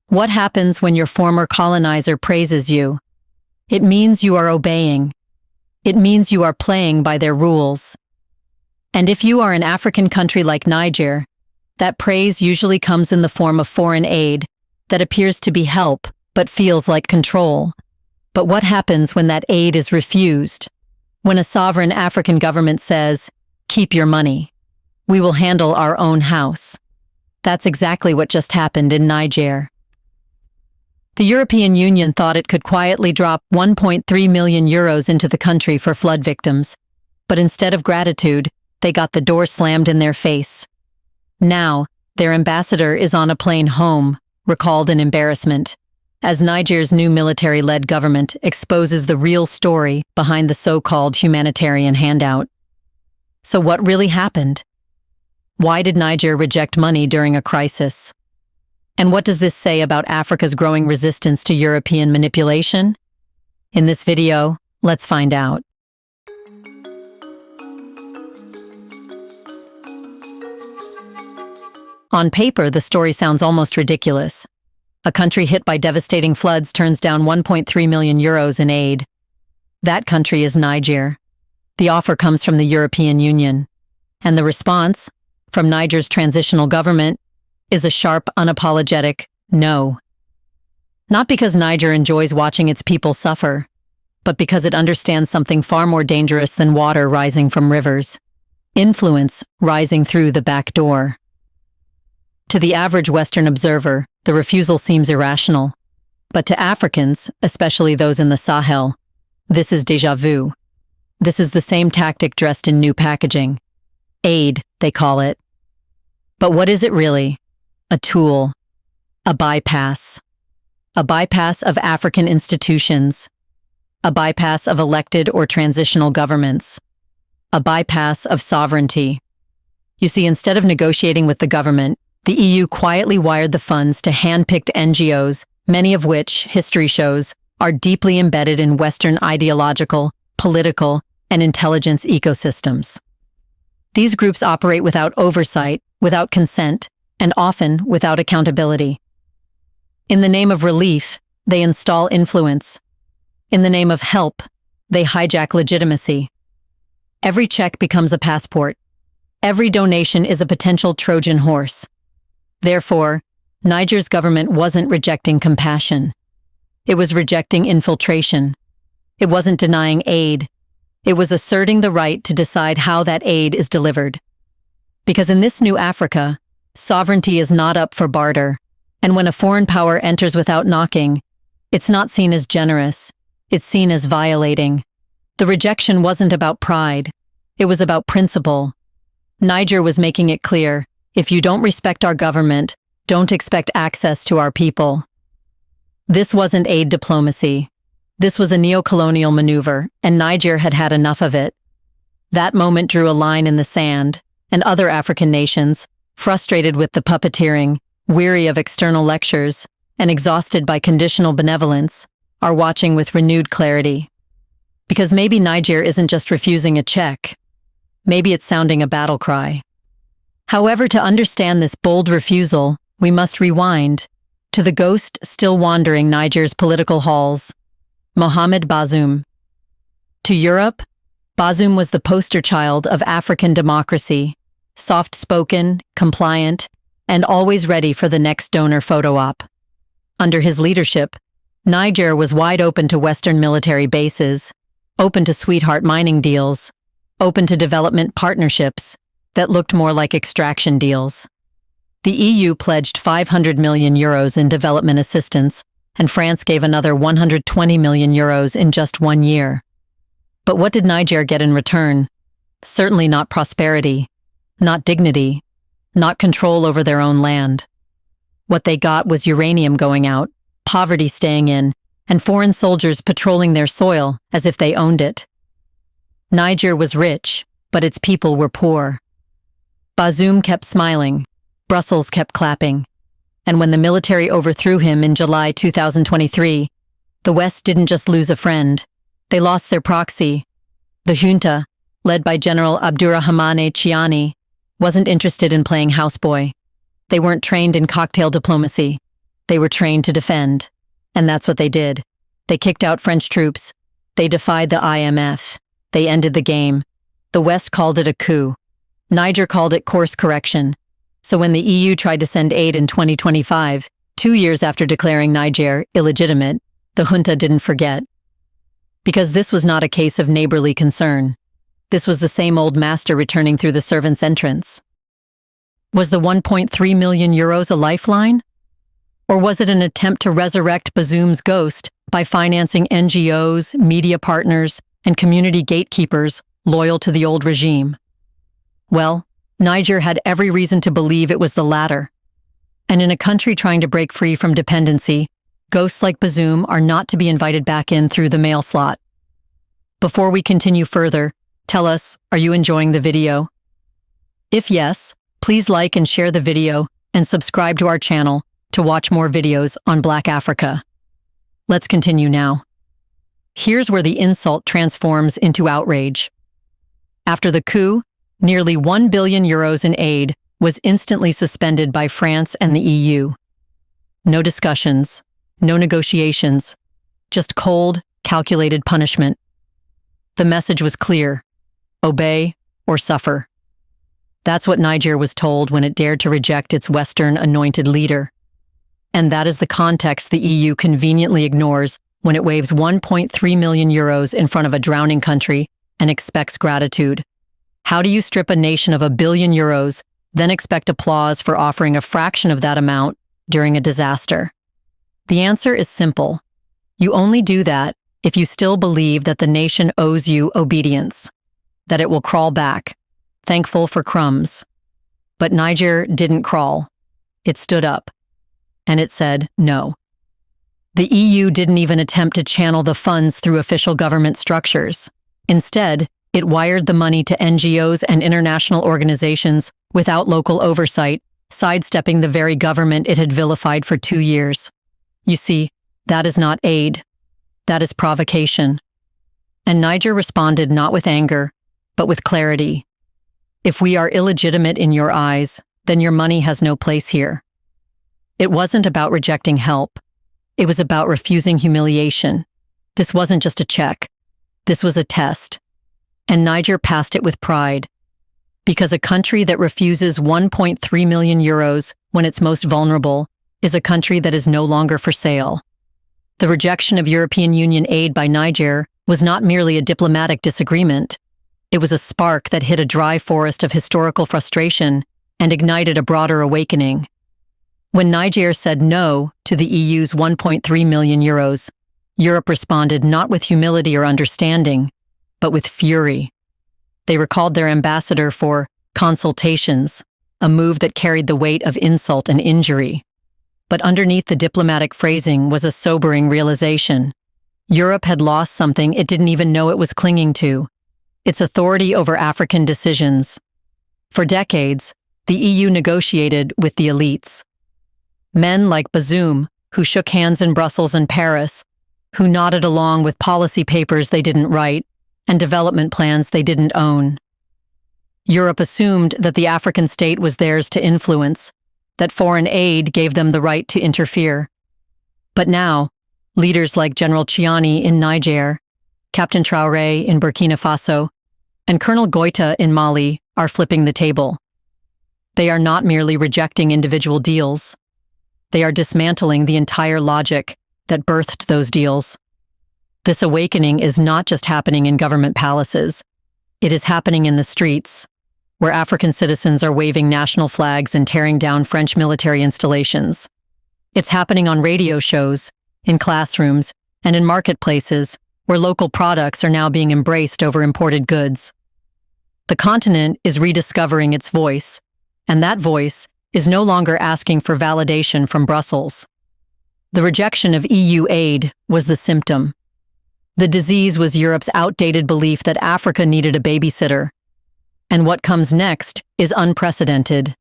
What happens when your former colonizer praises you? It means you are obeying. It means you are playing by their rules. And if you are an African country like Niger, that praise usually comes in the form of foreign aid that appears to be help but feels like control. But what happens when that aid is refused? When a sovereign African government says, "Keep your money. We will handle our own house." That's exactly what just happened in Niger. The European Union thought it could quietly drop 1.3 million euros into the country for flood victims. But instead of gratitude, they got the door slammed in their face. Now, their ambassador is on a plane home, recalled in embarrassment, as Niger's new military-led government exposes the real story behind the so-called humanitarian handout. So what really happened? Why did Niger reject money during a crisis? And what does this say about Africa's growing resistance to European manipulation? In this video, let's find out. On paper, the story sounds almost ridiculous. A country hit by devastating floods turns down 1.3 million euros in aid. That country is Niger. The offer comes from the European Union. And the response, from Niger's transitional government, is a sharp, unapologetic no. Not because Niger enjoys watching its people suffer, but because it understands something far more dangerous than water rising from rivers. Influence rising through the back door. To the average Western observer, the refusal seems irrational. But to Africans, especially those in the Sahel, this is déjà vu. This is the same tactic dressed in new packaging. Aid, they call it. But what is it really? A tool. A bypass. A bypass of African institutions. A bypass of elected or transitional governments. A bypass of sovereignty. You see, instead of negotiating with the government, the EU quietly wired the funds to hand-picked NGOs, many of which, history shows, are deeply embedded in Western ideological, political, and intelligence ecosystems. These groups operate without oversight, without consent, and often without accountability. In the name of relief, they install influence. In the name of help, they hijack legitimacy. Every check becomes a passport. Every donation is a potential Trojan horse. Therefore, Niger's government wasn't rejecting compassion. It was rejecting infiltration. It wasn't denying aid. It was asserting the right to decide how that aid is delivered. Because in this new Africa, sovereignty is not up for barter, and when a foreign power enters without knocking, it's not seen as generous, it's seen as violating. The rejection wasn't about pride, it was about principle. Niger was making it clear, if you don't respect our government, don't expect access to our people. This wasn't aid diplomacy. This was a neo-colonial maneuver, and Niger had had enough of it. That moment drew a line in the sand, and other African nations, frustrated with the puppeteering, weary of external lectures, and exhausted by conditional benevolence, are watching with renewed clarity. Because maybe Niger isn't just refusing a check. Maybe it's sounding a battle cry. However, to understand this bold refusal, we must rewind to the ghost still wandering Niger's political halls, Mohamed Bazoum. To Europe, Bazoum was the poster child of African democracy, soft-spoken, compliant, and always ready for the next donor photo op. Under his leadership, Niger was wide open to Western military bases, open to sweetheart mining deals, open to development partnerships that looked more like extraction deals. The EU pledged 500 million euros in development assistance, and France gave another 120 million euros in just 1 year. But what did Niger get in return? Certainly not prosperity, not dignity, not control over their own land. What they got was uranium going out, poverty staying in, and foreign soldiers patrolling their soil as if they owned it. Niger was rich, but its people were poor. Bazoum kept smiling, Brussels kept clapping, and when the military overthrew him in July 2023, the West didn't just lose a friend, they lost their proxy. The junta, led by General Abdurrahmane Chiani, wasn't interested in playing houseboy. They weren't trained in cocktail diplomacy. They were trained to defend. And that's what they did. They kicked out French troops. They defied the IMF. They ended the game. The West called it a coup. Niger called it course correction. So when the EU tried to send aid in 2025, 2 years after declaring Niger illegitimate, the junta didn't forget. Because this was not a case of neighborly concern. This was the same old master returning through the servant's entrance. Was the 1.3 million euros a lifeline? Or was it an attempt to resurrect Bazoum's ghost by financing NGOs, media partners, and community gatekeepers loyal to the old regime? Well, Niger had every reason to believe it was the latter. And in a country trying to break free from dependency, ghosts like Bazoum are not to be invited back in through the mail slot. Before we continue further, tell us, are you enjoying the video? If yes, please like and share the video and subscribe to our channel to watch more videos on Black Africa. Let's continue now. Here's where the insult transforms into outrage. After the coup, nearly 1 billion euros in aid was instantly suspended by France and the EU. No discussions, no negotiations, just cold, calculated punishment. The message was clear: obey or suffer. That's what Niger was told when it dared to reject its Western anointed leader. And that is the context the EU conveniently ignores when it waves 1.3 million euros in front of a drowning country and expects gratitude. How do you strip a nation of 1 billion euros, then expect applause for offering a fraction of that amount during a disaster? The answer is simple. You only do that if you still believe that the nation owes you obedience, that it will crawl back, thankful for crumbs. But Niger didn't crawl. It stood up. And it said no. The EU didn't even attempt to channel the funds through official government structures. Instead, it wired the money to NGOs and international organizations without local oversight, sidestepping the very government it had vilified for 2 years. You see, that is not aid. That is provocation. And Niger responded not with anger, but with clarity. If we are illegitimate in your eyes, then your money has no place here. It wasn't about rejecting help. It was about refusing humiliation. This wasn't just a check. This was a test. And Niger passed it with pride. Because a country that refuses 1.3 million euros when it's most vulnerable is a country that is no longer for sale. The rejection of European Union aid by Niger was not merely a diplomatic disagreement. It was a spark that hit a dry forest of historical frustration and ignited a broader awakening. When Niger said no to the EU's 1.3 million euros, Europe responded not with humility or understanding, but with fury. They recalled their ambassador for consultations, a move that carried the weight of insult and injury. But underneath the diplomatic phrasing was a sobering realization. Europe had lost something it didn't even know it was clinging to: its authority over African decisions. For decades, the EU negotiated with the elites. Men like Bazoum, who shook hands in Brussels and Paris, who nodded along with policy papers they didn't write and development plans they didn't own. Europe assumed that the African state was theirs to influence, that foreign aid gave them the right to interfere. But now, leaders like General Chiani in Niger, Captain Traoré in Burkina Faso, and Colonel Goita in Mali are flipping the table. They are not merely rejecting individual deals. They are dismantling the entire logic that birthed those deals. This awakening is not just happening in government palaces. It is happening in the streets, where African citizens are waving national flags and tearing down French military installations. It's happening on radio shows, in classrooms, and in marketplaces, where local products are now being embraced over imported goods. The continent is rediscovering its voice, and that voice is no longer asking for validation from Brussels. The rejection of EU aid was the symptom. The disease was Europe's outdated belief that Africa needed a babysitter. And what comes next is unprecedented.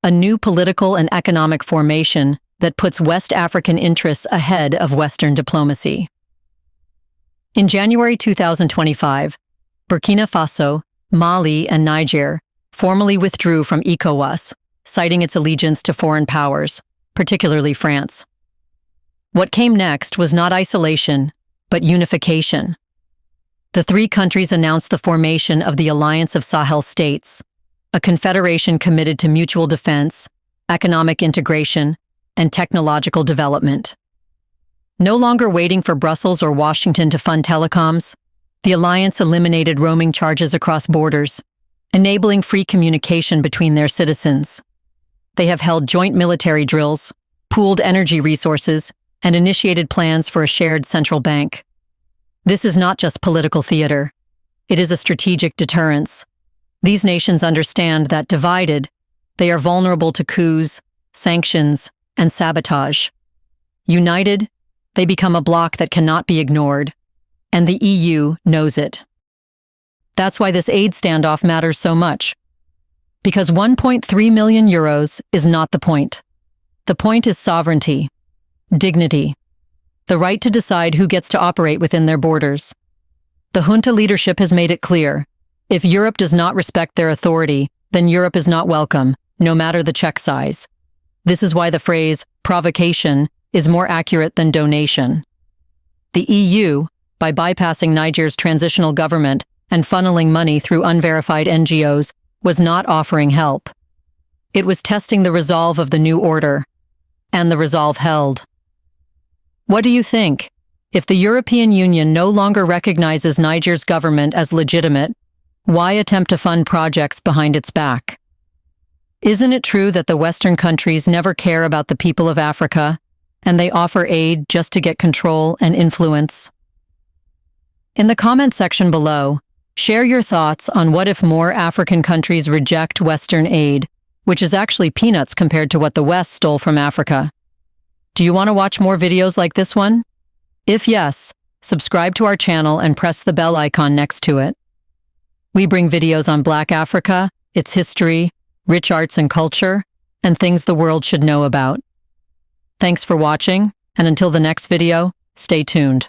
A new political and economic formation that puts West African interests ahead of Western diplomacy. In January 2025, Burkina Faso, Mali, and Niger formally withdrew from ECOWAS, citing its allegiance to foreign powers, particularly France. What came next was not isolation, but unification. The three countries announced the formation of the Alliance of Sahel States, a confederation committed to mutual defense, economic integration, and technological development. No longer waiting for Brussels or Washington to fund telecoms, the alliance eliminated roaming charges across borders, enabling free communication between their citizens. They have held joint military drills, pooled energy resources, and initiated plans for a shared central bank. This is not just political theater. It is a strategic deterrence. These nations understand that divided, they are vulnerable to coups, sanctions, and sabotage. United, they become a bloc that cannot be ignored, and the EU knows it. That's why this aid standoff matters so much. Because 1.3 million euros is not the point. The point is sovereignty, dignity, the right to decide who gets to operate within their borders. The junta leadership has made it clear, if Europe does not respect their authority, then Europe is not welcome, no matter the check size. This is why the phrase provocation is more accurate than donation. The EU, by bypassing Niger's transitional government and funneling money through unverified NGOs, was not offering help. It was testing the resolve of the new order, and the resolve held. What do you think? If the European Union no longer recognizes Niger's government as legitimate, why attempt to fund projects behind its back? Isn't it true that the Western countries never care about the people of Africa, and they offer aid just to get control and influence? In the comment section below, share your thoughts on what if more African countries reject Western aid, which is actually peanuts compared to what the West stole from Africa. Do you want to watch more videos like this one? If yes, subscribe to our channel and press the bell icon next to it. We bring videos on Black Africa, its history, rich arts and culture, and things the world should know about. Thanks for watching, and until the next video, stay tuned.